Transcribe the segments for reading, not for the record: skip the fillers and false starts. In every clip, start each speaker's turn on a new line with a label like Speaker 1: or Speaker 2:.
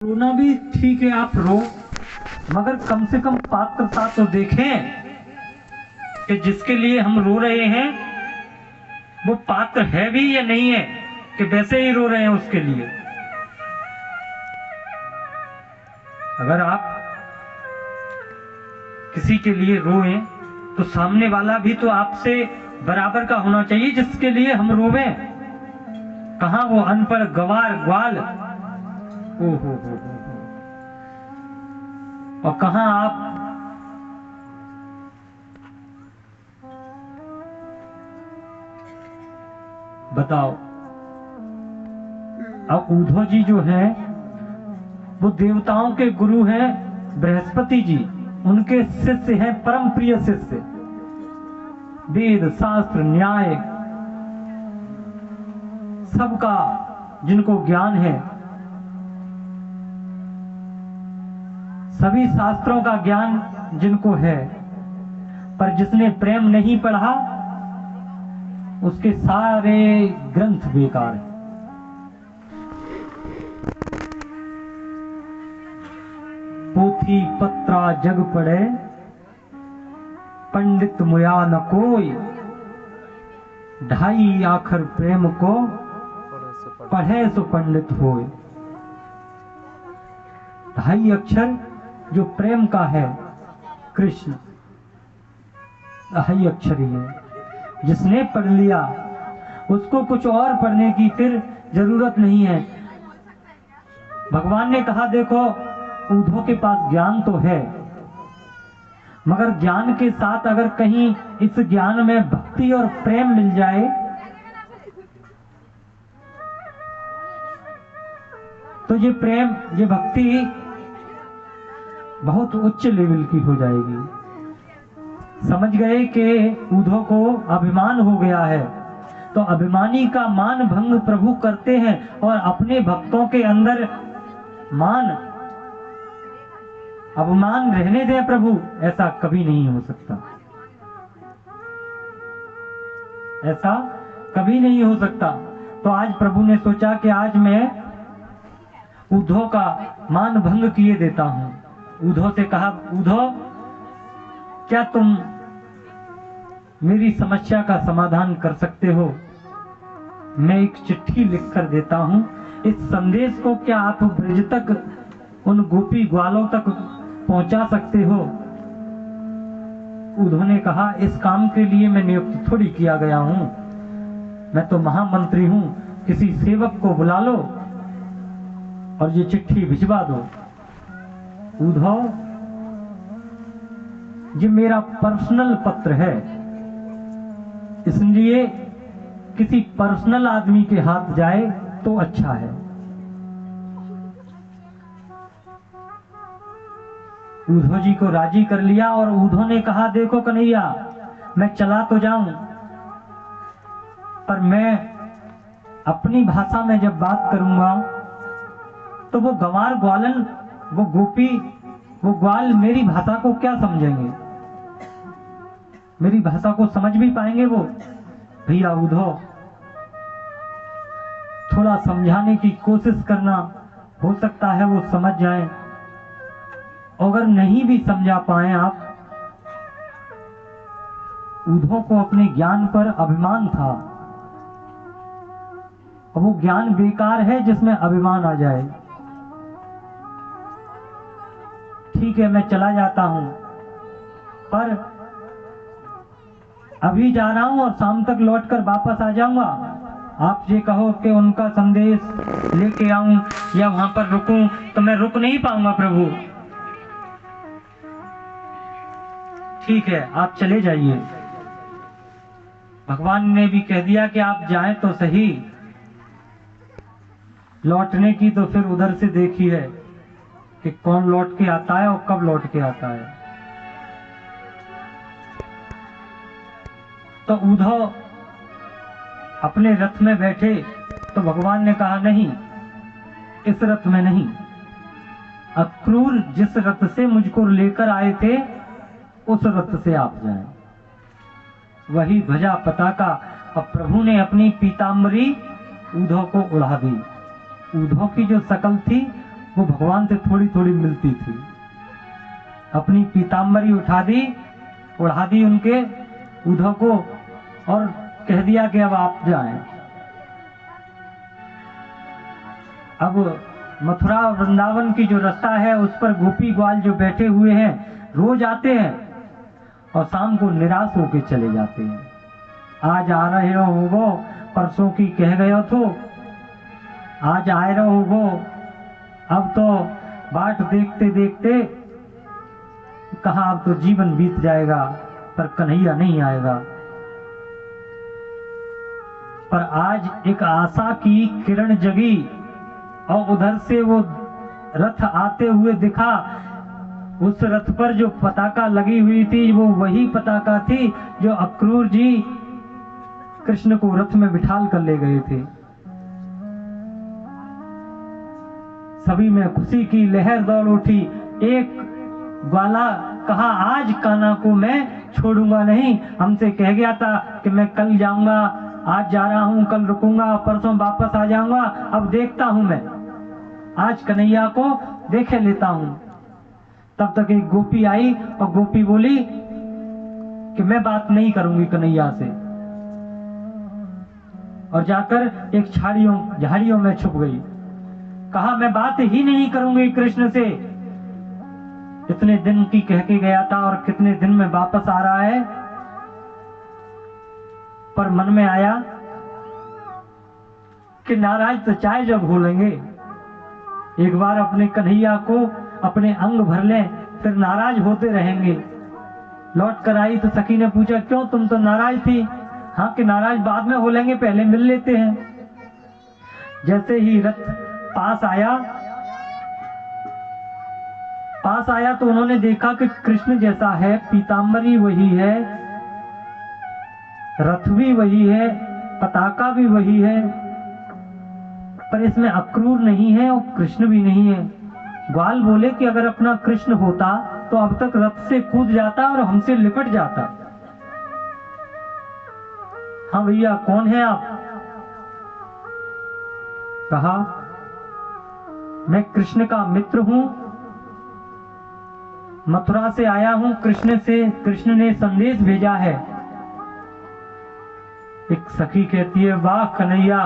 Speaker 1: रोना भी ठीक है, आप रो, मगर कम से कम पात्रता तो देखें कि जिसके लिए हम रो रहे हैं वो पात्र है भी या नहीं है, कि वैसे ही रो रहे हैं उसके लिए। अगर आप किसी के लिए रोएं तो सामने वाला भी तो आपसे बराबर का होना चाहिए जिसके लिए हम रोवें। कहां वो अनपढ़ गवार ग्वाल, ओ हो और कहां आप बताओ। अब उद्धव जी जो हैं वो देवताओं के गुरु हैं, बृहस्पति जी उनके शिष्य हैं, परम प्रिय शिष्य। वेद शास्त्र न्याय सबका जिनको ज्ञान है, सभी शास्त्रों का ज्ञान जिनको है, पर जिसने प्रेम नहीं पढ़ा उसके सारे ग्रंथ बेकार हैं। पोथी पत्रा जग पढ़े, पंडित मुया न कोई, ढाई आखर प्रेम को पढ़े सो पंडित होए। ढाई अक्षर जो प्रेम का है, कृष्ण ढाई अक्षर ही है। जिसने पढ़ लिया उसको कुछ और पढ़ने की फिर जरूरत नहीं है। भगवान ने कहा देखो उद्धव के पास ज्ञान तो है, मगर ज्ञान के साथ अगर कहीं इस ज्ञान में भक्ति और प्रेम मिल जाए तो ये प्रेम ये भक्ति बहुत उच्च लेवल की हो जाएगी। समझ गए कि उद्धव को अभिमान हो गया है, तो अभिमानी का मान भंग प्रभु करते हैं और अपने भक्तों के अंदर मान अभिमान रहने दें प्रभु, ऐसा कभी नहीं हो सकता, ऐसा कभी नहीं हो सकता। तो आज प्रभु ने सोचा कि आज मैं उद्धव का मान भंग किए देता हूं। उद्धव से कहा, उद्धव क्या तुम मेरी समस्या का समाधान कर सकते हो? मैं एक चिट्ठी लिखकर देता हूं, इस संदेश को क्या आप ब्रज तक उन गोपी ग्वालों तक पहुंचा सकते हो? उद्धव ने कहा, इस काम के लिए मैं नियुक्त थोड़ी किया गया हूं, मैं तो महामंत्री हूं, किसी सेवक को बुला लो और ये चिट्ठी भिजवा दो। उद्धव ये मेरा पर्सनल पत्र है, इसलिए किसी पर्सनल आदमी के हाथ जाए तो अच्छा है। उद्धव जी को राजी कर लिया और उद्धव ने कहा, देखो कन्हैया मैं चला तो जाऊं, पर मैं अपनी भाषा में जब बात करूंगा तो वो गंवार ग्वालन, वो गोपी, वो ग्वाल मेरी भाषा को क्या समझेंगे? मेरी भाषा को समझ भी पाएंगे वो? भैया उद्धव थोड़ा समझाने की कोशिश करना, हो सकता है वो समझ जाएं। अगर नहीं भी समझा पाए आप, उद्धव को अपने ज्ञान पर अभिमान था, और वो ज्ञान बेकार है जिसमें अभिमान आ जाए। ठीक है मैं चला जाता हूं, पर अभी जा रहा हूं और शाम तक लौटकर वापस आ जाऊंगा। आप ये कहो कि उनका संदेश लेके आऊं या वहां पर रुकूं तो मैं रुक नहीं पाऊंगा प्रभु। ठीक है आप चले जाइए। भगवान ने भी कह दिया कि आप जाएं तो सही, लौटने की तो फिर उधर से देखी है कि कौन लौट के आता है और कब लौट के आता है। तो उद्धव अपने रथ में बैठे तो भगवान ने कहा, नहीं इस रथ में नहीं, अक्रूर जिस रथ से मुझको लेकर आए थे उस रथ से आप जाएं, वही ध्वजा पताका। अब प्रभु ने अपनी पीताम्बरी उद्धव को उड़ा दी। उद्धव की जो शकल थी वो भगवान से थोड़ी थोड़ी मिलती थी। अपनी पीताम्बरी उठा दी, उड़ा दी उनके उद्धव को और कह दिया कि अब आप जाएं। अब मथुरा और वृंदावन की जो रास्ता है उस पर गोपी ग्वाल जो बैठे हुए हैं रोज आते हैं और शाम को निराश होके चले जाते हैं। आज आ रहे हो, परसों की कह गए तो आज आए रहो, अब तो बाट देखते देखते कहा अब तो जीवन बीत जाएगा, पर कन्हैया नहीं आएगा। पर आज एक आशा की किरण जगी और उधर से वो रथ आते हुए दिखा। उस रथ पर जो पताका लगी हुई थी वो वही पताका थी जो अक्रूर जी कृष्ण को रथ में बिठाल कर ले गए थे। सभी में खुशी की लहर दौड़ उठी। एक ग्वाला कहा आज कान्हा को मैं छोड़ूंगा नहीं, हमसे कह गया था कि मैं कल जाऊंगा, आज जा रहा हूं, कल रुकूंगा, परसों वापस आ जाऊंगा। अब देखता हूं मैं, आज कन्हैया को देखे लेता हूं। तब तक एक गोपी आई और गोपी बोली कि मैं बात नहीं करूंगी कन्हैया से, और जाकर एक झाड़ियों में छुप गई। कहा मैं बात ही नहीं करूंगी कृष्ण से। इतने दिन की कह के गया था और कितने दिन में वापस आ रहा है। पर मन में आया कि नाराज तो चाय जब हो लेंगे, एक बार अपने कन्हैया को अपने अंग भर लें, फिर नाराज होते रहेंगे। लौट कर आई तो सखी ने पूछा क्यों, तुम तो नाराज थी। हाँ कि नाराज बाद में हो लेंगे, पहले मिल लेते हैं। जैसे ही रथ पास आया तो उन्होंने देखा कि कृष्ण जैसा है, पीताम्बरी वही है, रथ भी वही है, पताका भी वही है, पर इसमें अक्रूर नहीं है और कृष्ण भी नहीं है। ग्वाल बोले कि अगर अपना कृष्ण होता तो अब तक रथ से कूद जाता और हमसे लिपट जाता। हाँ भैया कौन है आप? कहा मैं कृष्ण का मित्र हूं, मथुरा से आया हूं, कृष्ण ने संदेश भेजा है। एक सखी कहती है वाह कन्हैया,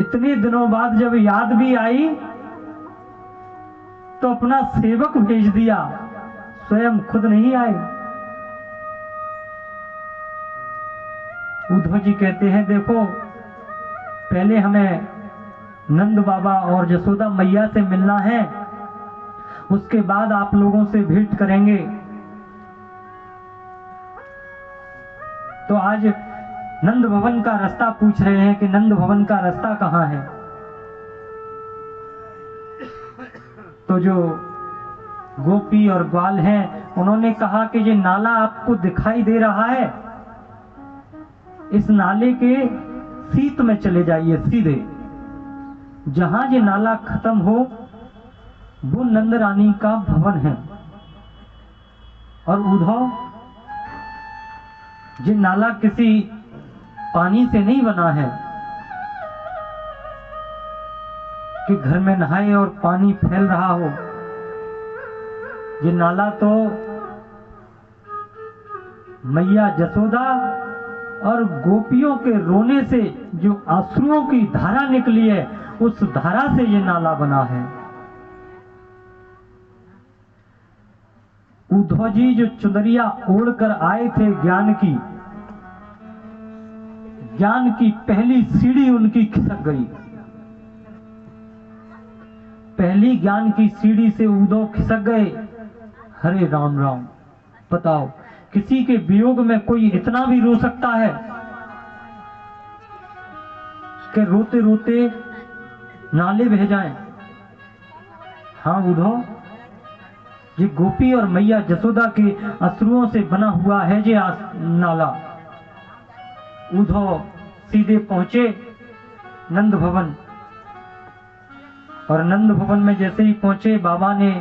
Speaker 1: इतने दिनों बाद जब याद भी आई तो अपना सेवक भेज दिया, स्वयं खुद नहीं आए। उद्धव जी कहते हैं देखो पहले हमें नंद बाबा और यशोदा मैया से मिलना है, उसके बाद आप लोगों से भेंट करेंगे। तो आज नंद भवन का रास्ता पूछ रहे हैं कि नंद भवन का रास्ता कहाँ है। तो जो गोपी और ग्वाल हैं उन्होंने कहा कि ये नाला आपको दिखाई दे रहा है, इस नाले के सीत में चले जाइए सीधे, जहां ये नाला खत्म हो वो नंद रानी का भवन है। और उद्धव ये नाला किसी पानी से नहीं बना है कि घर में नहाए और पानी फैल रहा हो। ये नाला तो मैया यशोदा और गोपियों के रोने से जो अश्रुओं की धारा निकली है, उस धारा से ये नाला बना है। उद्धव जी जो चुनरिया ओढ़कर आए थे ज्ञान की पहली सीढ़ी उनकी खिसक गई। पहली ज्ञान की सीढ़ी से उद्धव खिसक गए। हरे राम राम, बताओ किसी के वियोग में कोई इतना भी रो सकता है कि रोते रोते नाले बह जाएं? हाँ उद्धव, ये गोपी और मैया यशोदा के अश्रुओं से बना हुआ है ये नाला। उद्धव सीधे पहुंचे नंद भवन, और नंद भवन में जैसे ही पहुंचे बाबा ने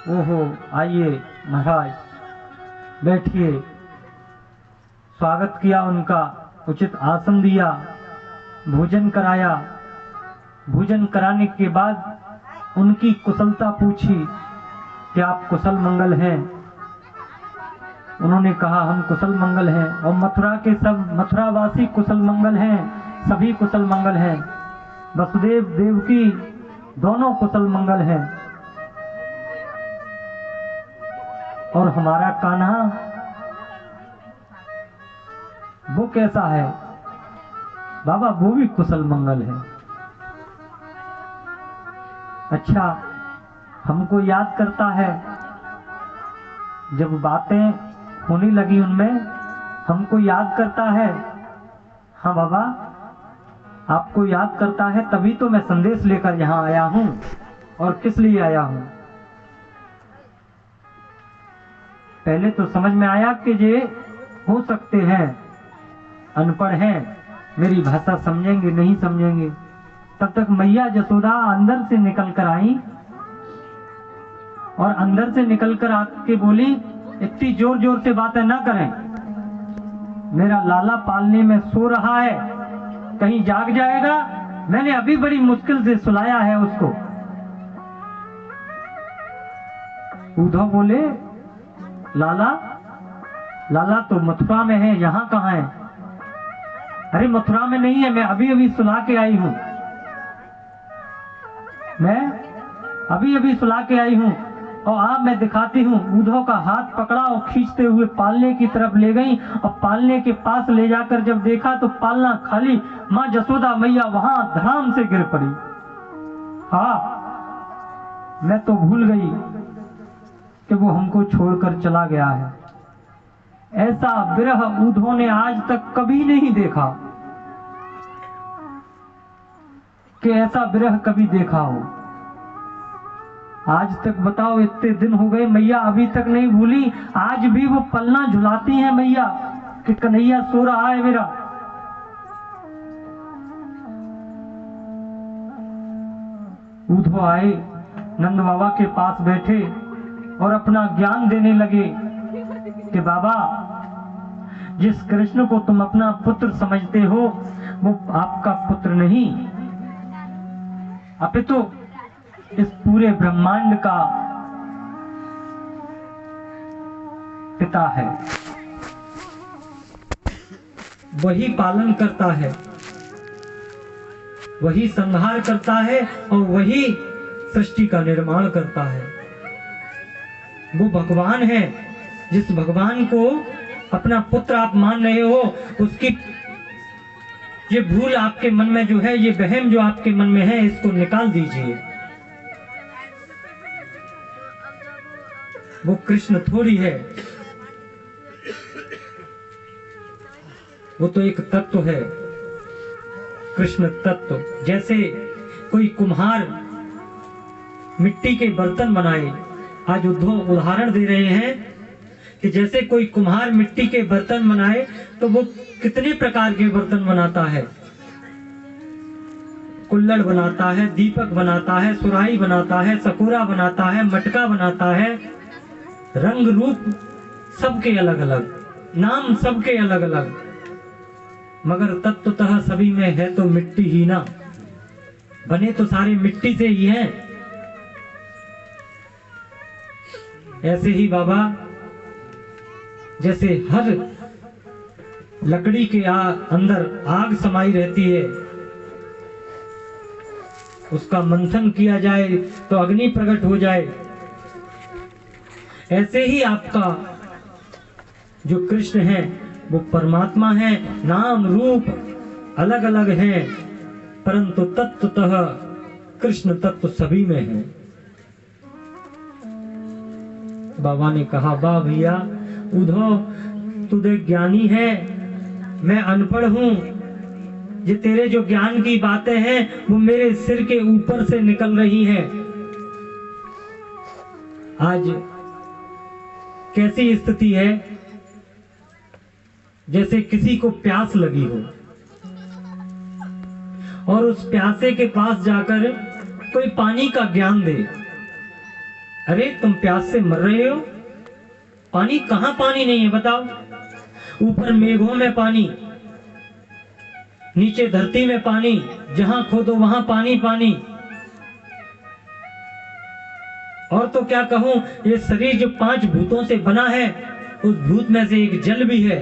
Speaker 1: ओहो आइए महाराज बैठिए, स्वागत किया, उनका उचित आसन दिया। भोजन कराया। भोजन कराने के बाद उनकी कुशलता पूछी कि आप कुशल मंगल हैं। उन्होंने कहा हम कुशल मंगल हैं, और मथुरा के सब मथुरावासी कुशल मंगल हैं, सभी कुशल मंगल हैं। वसुदेव देवकी दोनों कुशल मंगल हैं। और हमारा कान्हा वो कैसा है? बाबा वो भी कुशल मंगल है। अच्छा, हमको याद करता है। जब बातें होने लगी उनमें, हमको याद करता है। हाँ बाबा, आपको याद करता है, तभी तो मैं संदेश लेकर यहाँ आया हूँ। और किस लिए आया हूँ? पहले तो समझ में आया कि ये हो सकते हैं अनपढ़ हैं, मेरी भाषा समझेंगे नहीं समझेंगे। तब तक मैया जसोदा अंदर से निकल कर आई, और अंदर से निकल कर आके बोली, इतनी जोर जोर से बातें ना करें, मेरा लाला पालने में सो रहा है, कहीं जाग जाएगा। मैंने अभी बड़ी मुश्किल से सुलाया है उसको। उद्धव बोले, लाला लाला तो मथुरा में है, यहाँ कहाँ है? अरे मथुरा में नहीं है, मैं अभी अभी सुला के आई हूँ, मैं अभी अभी सुला के आई हूँ। और आप मैं दिखाती हूँ। उद्धव का हाथ पकड़ा और खींचते हुए पालने की तरफ ले गई, और पालने के पास ले जाकर जब देखा तो पालना खाली, माँ जसोदा मैया वहां धड़ाम से गिर पड़ी। हाँ, मैं तो भूल गई कि वो हमको छोड़कर चला गया है। ऐसा विरह उद्धव ने आज तक कभी नहीं देखा कि ऐसा विरह कभी देखा हो। आज तक बताओ, इतने दिन हो गए, मैया अभी तक नहीं भूली। आज भी वो पलना झुलाती हैं मैया कि कन्हैया सो रहा है मेरा। उद्धव आए, नंद बाबा के पास बैठे और अपना ज्ञान देने लगे कि बाबा, जिस कृष्ण को तुम अपना पुत्र समझते हो वो आपका पुत्र नहीं, अपितु इस पूरे ब्रह्मांड का पिता है। वही पालन करता है, वही संहार करता है, और वही सृष्टि का निर्माण करता है। वो भगवान है। जिस भगवान को अपना पुत्र आप मान रहे हो, उसकी ये भूल आपके मन में जो है, ये वहम जो आपके मन में है, इसको निकाल दीजिए। वो कृष्ण थोड़ी है, वो तो एक तत्व है, कृष्ण तत्व। जैसे कोई कुम्हार मिट्टी के बर्तन बनाए, आज उद्धव उदाहरण दे रहे हैं कि जैसे कोई कुम्हार मिट्टी के बर्तन बनाए तो वो कितने प्रकार के बर्तन बनाता है। कुल्हड़ बनाता है, दीपक बनाता है, सुराही बनाता है, सकोरा बनाता है, मटका बनाता है। रंग रूप सबके अलग अलग, नाम सबके अलग अलग, मगर तत्वतः सभी में है तो मिट्टी ही ना। बने तो सारे मिट्टी से ही हैं। ऐसे ही बाबा, जैसे हर लकड़ी के अंदर आग समाई रहती है, उसका मंथन किया जाए तो अग्नि प्रकट हो जाए, ऐसे ही आपका जो कृष्ण है वो परमात्मा है। नाम रूप अलग अलग है, परंतु तत्वतः कृष्ण तत्व सभी में है। बाबा ने कहा, वाह भैया उद्धव, तू देख ज्ञानी है, मैं अनपढ़ हूं। ये तेरे जो ज्ञान की बातें हैं वो मेरे सिर के ऊपर से निकल रही हैं। आज कैसी स्थिति है, जैसे किसी को प्यास लगी हो और उस प्यासे के पास जाकर कोई पानी का ज्ञान दे। अरे तुम प्यास से मर रहे हो, पानी कहां? पानी नहीं है बताओ। ऊपर मेघों में पानी, नीचे धरती में पानी, जहां खोदो वहां पानी पानी। और तो क्या कहूं, ये शरीर जो 5 भूतों से बना है, उस भूत में से एक जल भी है,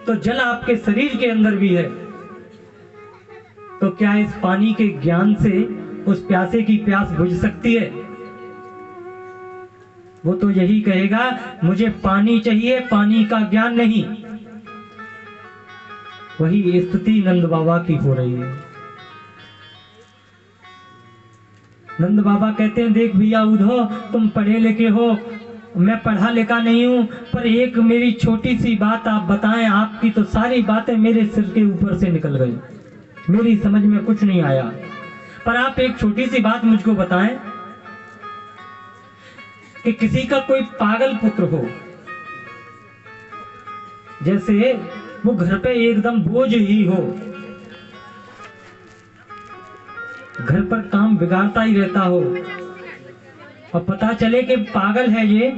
Speaker 1: तो जल आपके शरीर के अंदर भी है। तो क्या इस पानी के ज्ञान से उस प्यासे की प्यास बुझ सकती है? वो तो यही कहेगा, मुझे पानी चाहिए, पानी का ज्ञान नहीं। वही स्थिति नंद बाबा की हो रही है। नंद बाबा कहते हैं, देख भैया उद्धव, तुम पढ़े लिखे हो, मैं पढ़ा लिखा नहीं हूं, पर एक मेरी छोटी सी बात आप बताएं। आपकी तो सारी बातें मेरे सिर के ऊपर से निकल गई, मेरी समझ में कुछ नहीं आया, पर आप एक छोटी सी बात मुझको बताएं कि किसी का कोई पागल पुत्र हो, जैसे वो घर पे एकदम बोझ ही हो, घर पर काम बिगाड़ता ही रहता हो, और पता चले कि पागल है ये,